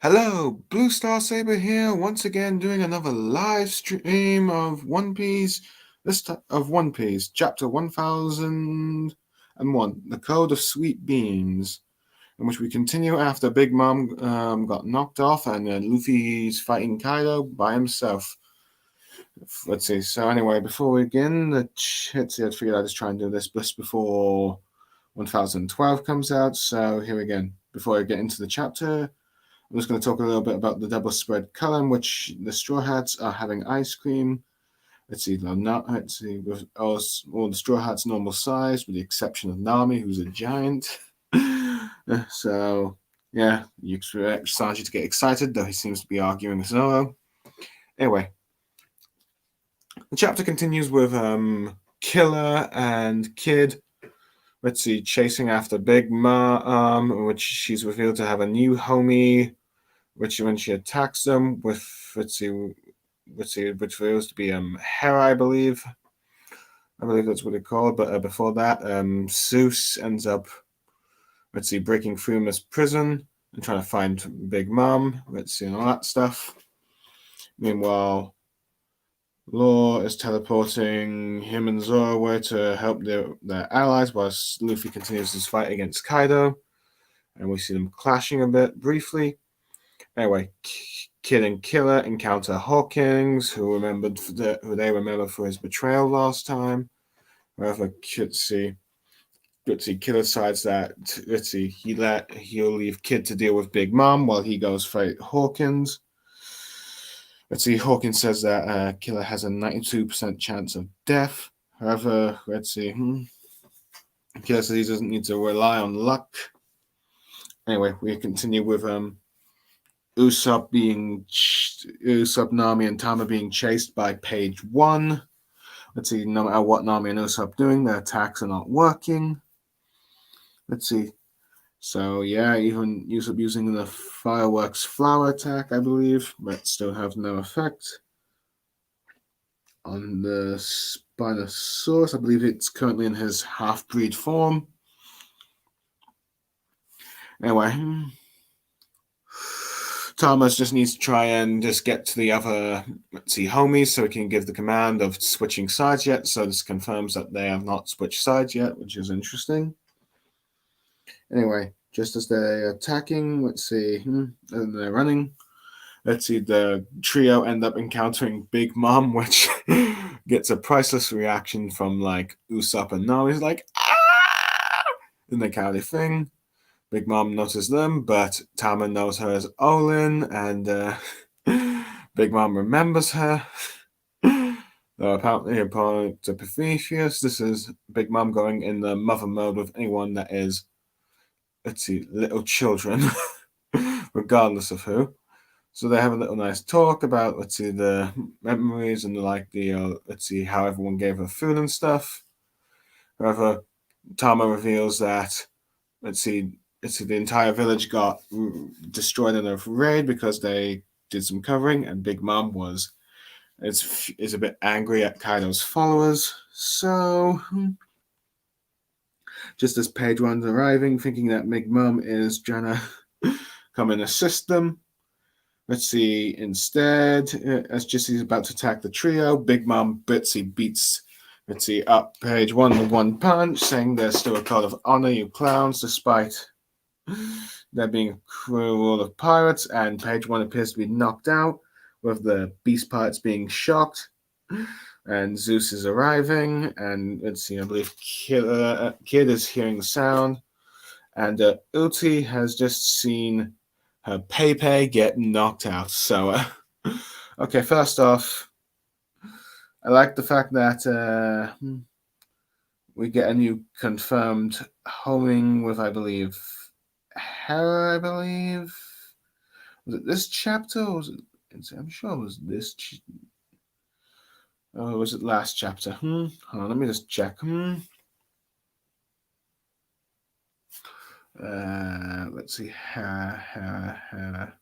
Hello, Blue Star Saber here, once again doing another live stream of One Piece, One Piece, chapter 1001, The Code of Sweet Beans, in which we continue after Big Mom got knocked off and Luffy's fighting Kaido by himself. Let's see, so anyway, before we begin, let's see, I figured I'd just try and do this just before 1012 comes out, so here again, before I get into the chapter, I'm just going to talk a little bit about the double spread column, which the Straw Hats are having ice cream. Let's see, with all the Straw Hats normal size, with the exception of Nami, who's a giant. So, yeah, you expect Sanji to get excited, though he seems to be arguing with Zoro. Anyway, the chapter continues with Killer and Kid. Let's see, chasing after Big Mom, which she's revealed to have a new homie, which when she attacks them with which reveals to be Hera, I believe. I believe that's what they're called. But before that, Zeus ends up breaking through this prison and trying to find Big Mom. And all that stuff. Meanwhile, Law is teleporting him and Zoro away to help their allies whilst Luffy continues his fight against Kaido. And we see them clashing a bit briefly. Anyway, Kid and Killer encounter Hawkins, who they remember for his betrayal last time. However, Killer decides that he'll leave Kid to deal with Big Mom while he goes fight Hawkins. Hawkins says that Killer has a 92% chance of death. However, Killer says he doesn't need to rely on luck. Anyway, we continue with Usopp, Nami, and Tama being chased by Page 1. No matter what Nami and Usopp are doing, their attacks are not working. So yeah, even Usopp using the fireworks flower attack, I believe, but still have no effect. On the Spinosaurus, I believe it's currently in his half-breed form. Anyway, Thomas just needs to try and just get to the other, homies so he can give the command of switching sides yet. So this confirms that they have not switched sides yet, which is interesting. Anyway, just as they're attacking, and they're running, the trio end up encountering Big Mom, which gets a priceless reaction from Usopp and Nami. He's like, ah! And they kind of thing. Big Mom notices them, but Tama knows her as Olin, and Big Mom remembers her. Though apparently, according to Prometheus, this is Big Mom going in the mother mode with anyone that is, little children, regardless of who. So they have a little nice talk about, the memories and how everyone gave her food and stuff. However, Tama reveals that, the entire village got destroyed in a raid because they did some covering, and Big Mom is a bit angry at Kaido's followers. So, just as Page One's arriving, thinking that Big Mom is trying to come and assist them. Instead, as Jesse's about to attack the trio, Big Mom beats up Page One with one punch, saying there's still a code of honor, you clowns, despite there being a crew of pirates, and Page One appears to be knocked out, with the beast pirates being shocked, and Zeus is arriving, and I believe Kid is hearing the sound, and Uti has just seen her Pepe get knocked out. So, okay, first off, I like the fact that we get a new confirmed homing with, I believe, Hera, I believe. Was it this chapter? Or was it? I'm sure it was this. Oh, was it last chapter? Hold on, let me just check. Let's see. Hera.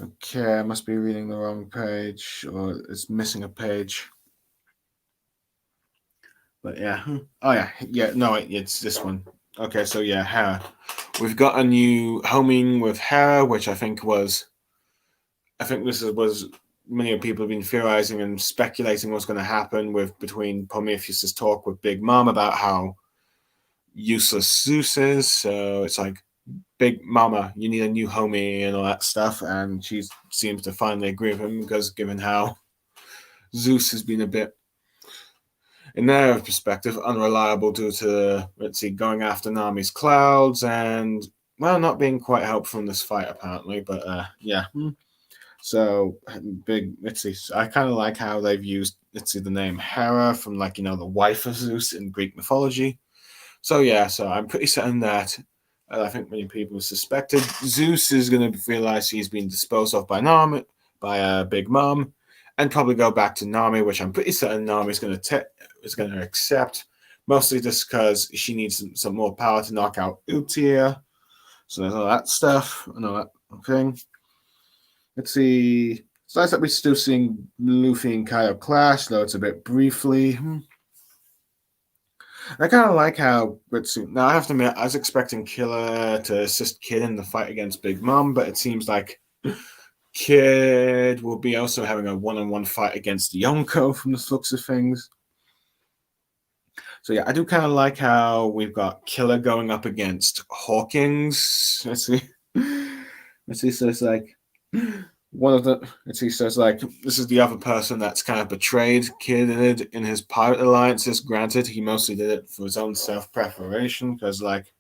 Okay, I must be reading the wrong page, or it's missing a page. But yeah. Oh yeah. No, it's this one. Okay, so yeah, Hera. We've got a new homing with Hera, which I think was many people have been theorizing and speculating what's going to happen with between Prometheus's talk with Big Mom about how useless Zeus is. So it's like, Big Mama, you need a new homie and all that stuff, and she seems to finally agree with him because given how Zeus has been a bit, in their perspective, unreliable due to, let's see, going after Nami's clouds and, well, not being quite helpful in this fight, apparently. But yeah. So, let's see, I kind of like how they've used, let's see, the name Hera from, like, the wife of Zeus in Greek mythology. So, yeah, so I'm pretty certain that, I think many people suspected, Zeus is going to realize he's been disposed of by Nami, by Big Mom, and probably go back to Nami, which I'm pretty certain Nami's is going to accept, mostly just because she needs some more power to knock out Utia. So there's all that stuff and all that thing. Let's see. It's nice that we're still seeing Luffy and Kaido clash, though it's a bit briefly. I kind of like how, let's see. Now I have to admit, I was expecting Killer to assist Kid in the fight against Big Mom, but it seems like Kid will be also having a one-on-one fight against Yonko from the looks of things. So yeah, I do kind of like how we've got Killer going up against Hawkins. Let's see. Let's see. So it's like one of the. Let's see. So it's like this is the other person that's kind of betrayed Kid in his pirate alliances. Granted, he mostly did it for his own self-preparation because, like,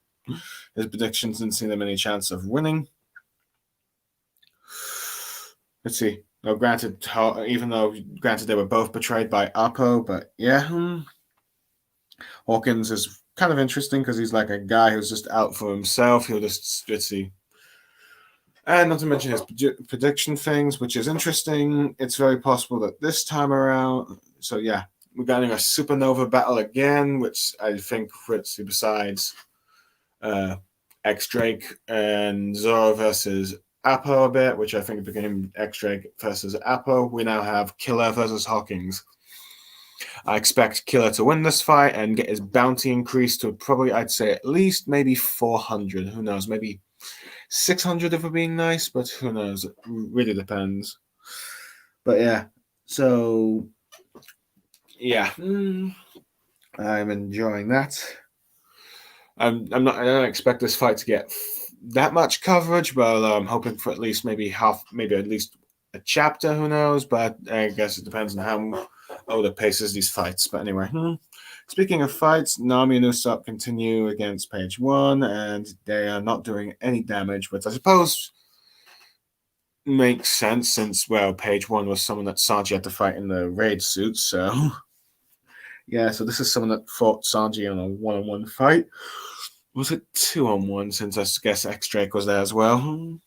his predictions didn't seem him any chance of winning. Let's see. No, granted, even though granted they were both betrayed by Appo, but yeah. Hawkins is kind of interesting because he's like a guy who's just out for himself. He'll just, let's see. And not to mention his prediction things, which is interesting. It's very possible that this time around, so yeah, we're getting a supernova battle again, which I think, let's see, besides X Drake and Zoro versus Appo a bit, which I think became X Drake versus Appo, we now have Killer versus Hawkins. I expect Killer to win this fight and get his bounty increased to probably, I'd say, at least maybe 400. Who knows? Maybe 600 if we're being nice, but who knows? It really depends. But yeah, so yeah, I'm enjoying that. I'm not. I don't expect this fight to get that much coverage, but I'm hoping for at least maybe at least a chapter. Who knows? But I guess it depends on how the paces these fights. But anyway, speaking of fights, Nami and Usopp continue against Page One, and they are not doing any damage, which I suppose makes sense since, well, Page One was someone that Sanji had to fight in the raid suit. So yeah, so this is someone that fought Sanji in a one-on-one fight. Was it 2-on-1 since I guess X Drake was there as well?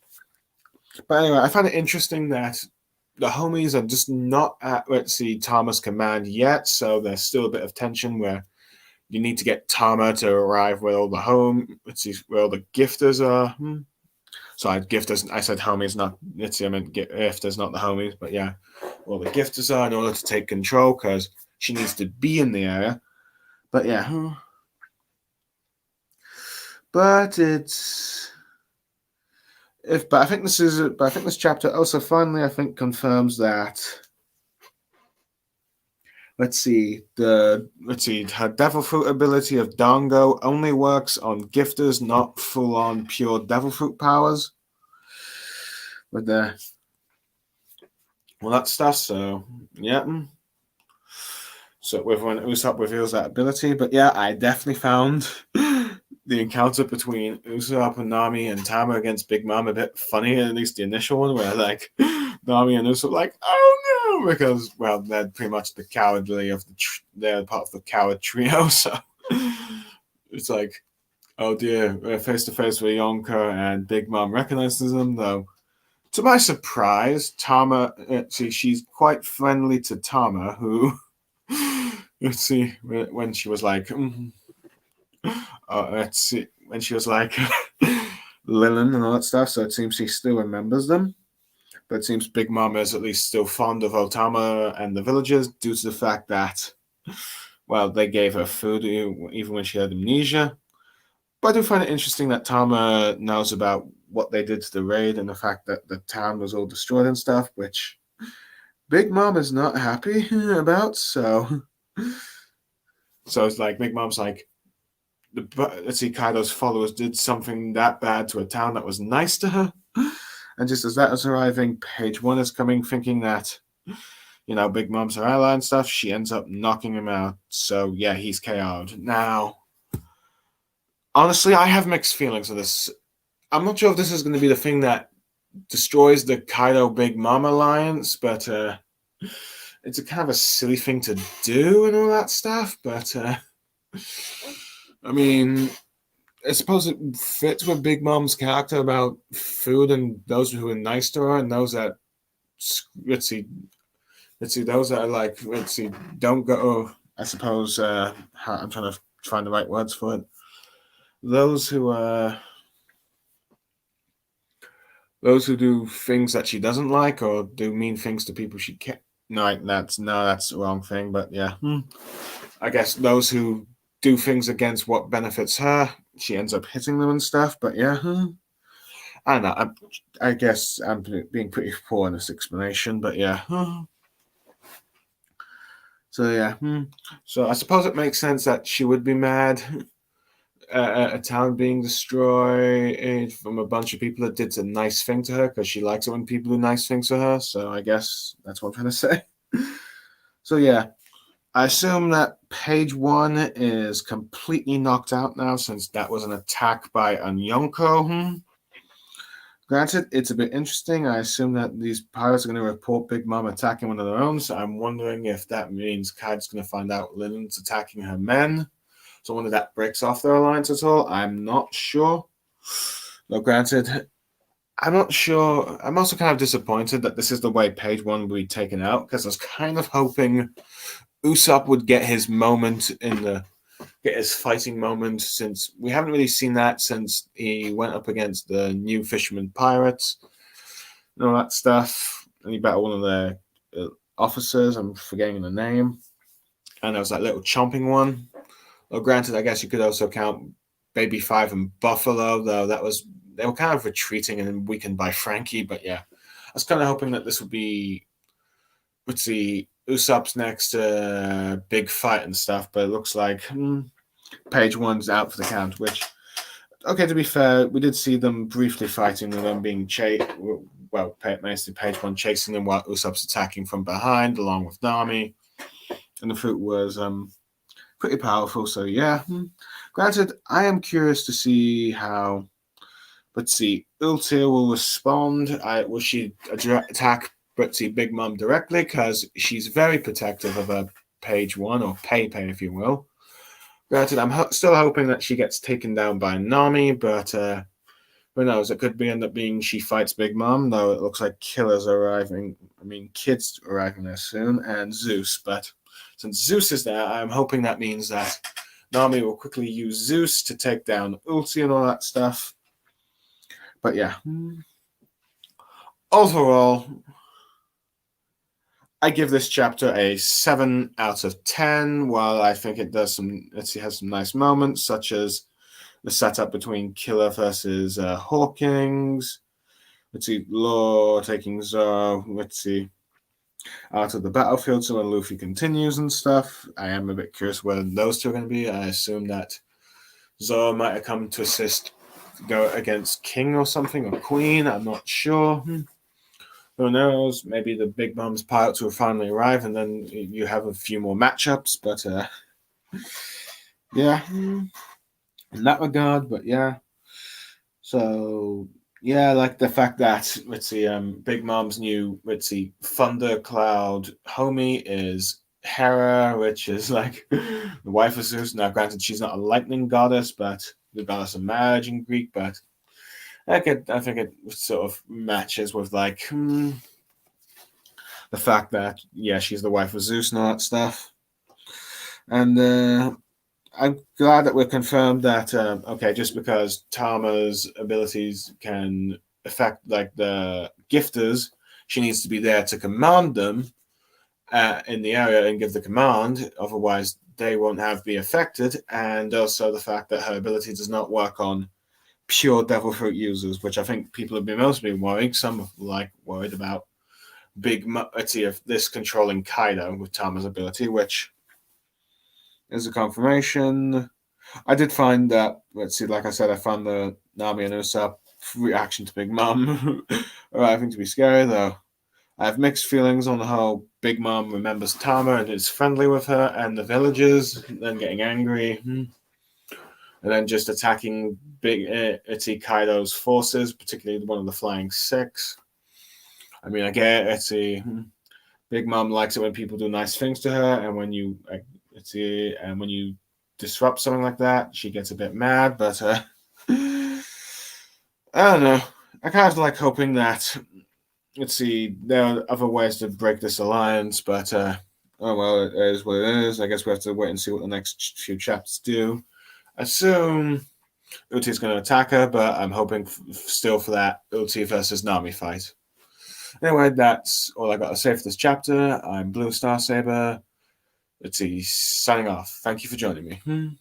But anyway, I find it interesting that the homies are just not at, let's see, Tama's command yet, so there's still a bit of tension where you need to get Tama to arrive where all the let's see, where all the gifters are. Sorry, gifters, I said homies, not, let's see, I meant gifters, not the homies, but yeah, well, the gifters are in order to take control, because she needs to be in the area. But yeah, but I think this chapter also finally, I think, confirms that. Let's see, her devil fruit ability of Dango only works on gifters, not full-on pure devil fruit powers. With that stuff. So yeah. So when Usopp reveals that ability, but yeah, I definitely found the encounter between Usopp and Nami and Tama against Big Mom a bit funny, at least the initial one, where like Nami and Usopp like, oh no, because, well, they're pretty much the cowardly of they're part of the coward trio, so it's like, oh dear, we're face to face with Yonko, and Big Mom recognizes them, though. To my surprise, Tama, she's quite friendly to Tama, who, let's see, when she was like, let's see, when she was like Lilin and all that stuff, so it seems she still remembers them. But it seems Big Mom is at least still fond of Otama and the villagers due to the fact that, well, they gave her food even when she had amnesia. But I do find it interesting that Tama knows about what they did to the raid and the fact that the town was all destroyed and stuff, which Big Mom is not happy about. So it's like Big Mom's like, let's see, Kaido's followers did something that bad to a town that was nice to her. And just as that is arriving, Page One is coming, thinking that, Big Mom's her ally and stuff. She ends up knocking him out. So yeah, he's KO'd. Now, honestly, I have mixed feelings of this. I'm not sure if this is going to be the thing that destroys the Kaido Big Mom alliance, but it's a kind of a silly thing to do and all that stuff. But I mean, I suppose it fits with Big Mom's character about food and those who are nice to her and those that, let's see, those that are like, don't go. I suppose I'm trying to find the right words for it. Those who do things that she doesn't like or do mean things to people she can't. No, that's the wrong thing. But yeah, I guess those who do things against what benefits her, she ends up hitting them and stuff. But yeah, I don't know. I guess I'm being pretty poor in this explanation. But yeah. So yeah, so I suppose it makes sense that she would be mad at a town being destroyed from a bunch of people that did a nice thing to her because she likes it when people do nice things to her. So I guess that's what I'm trying to say. So yeah, I assume that Page One is completely knocked out now since that was an attack by Anyonko. Granted, it's a bit interesting. I assume that these pirates are going to report Big Mom attacking one of their own, so I'm wondering if that means Kaido's going to find out Linen's attacking her men. So I wonder if that breaks off their alliance at all. I'm not sure. Though granted, I'm not sure. I'm also kind of disappointed that this is the way Page One will be taken out, because I was kind of hoping Usopp would get his moment get his fighting moment, since we haven't really seen that since he went up against the new fisherman pirates and all that stuff. And he battled one of their officers. I'm forgetting the name. And there was that little chomping one. Well, granted, I guess you could also count Baby Five and Buffalo, though they were kind of retreating and weakened by Frankie. But yeah, I was kind of hoping that this would be, let's see, Usopp's next big fight and stuff. But it looks like Page One's out for the count, which, okay, to be fair, we did see them briefly fighting and them being chased. Well, mostly Page One chasing them while Usopp's attacking from behind, along with Nami. And the fruit was pretty powerful, so yeah. Granted, I am curious to see how, let's see, Ultir will respond. Will she attack, let's see, Big Mom directly? Because she's very protective of her Page One, or Pei, if you will. Granted, I'm still hoping that she gets taken down by Nami, but who knows? It could end up being she fights Big Mom, though it looks like Killer's arriving. I mean, Kid's arriving there soon, and Zeus. But since Zeus is there, I'm hoping that means that Nami will quickly use Zeus to take down Ulti and all that stuff. But yeah. Overall, I give this chapter a 7 out of 10. While I think it has some nice moments, such as the setup between Killer versus Hawkins. Let's see, Law taking Zoro. Let's see, out of the battlefield. So when Luffy continues and stuff, I am a bit curious where those two are going to be. I assume that Zoro might have come to assist, go against King or something, or Queen. I'm not sure. Who knows? Maybe the Big Mom's pilots will finally arrive, and then you have a few more matchups. But yeah, in that regard. But yeah, so yeah, I like the fact that, let's see, Big Mom's new, let's see, Thundercloud homie is Hera, which is like the wife of Zeus. Now, granted, she's not a lightning goddess, but the goddess of marriage in Greek. But I think it sort of matches with like the fact that, yeah, she's the wife of Zeus and all that stuff. And I'm glad that we're confirmed that okay, just because Tama's abilities can affect like the gifters, she needs to be there to command them in the area and give the command. Otherwise, they won't have be affected, and also the fact that her ability does not work on pure Devil Fruit users, which I think people have been mostly worried. Some worried about of this controlling Kaido with Tama's ability, which is a confirmation. I did find that, like I said, I found the Nami and Usopp reaction to Big Mom arriving to be scary, though. I have mixed feelings on how Big Mom remembers Tama and is friendly with her and the villagers, then getting angry, and then just attacking Kaido's forces, particularly one of the Flying Six. I mean, I get Big Mom likes it when people do nice things to her, and when you disrupt something like that, she gets a bit mad. But I don't know. I kind of like hoping that there are other ways to break this alliance, but oh well, it is what it is. I guess we have to wait and see what the next few chapters do. I assume Uchi's going to attack her, but I'm hoping still for that Uchi versus Nami fight. Anyway, that's all I got to say for this chapter. I'm Blue Star Saber. Uchi signing off. Thank you for joining me.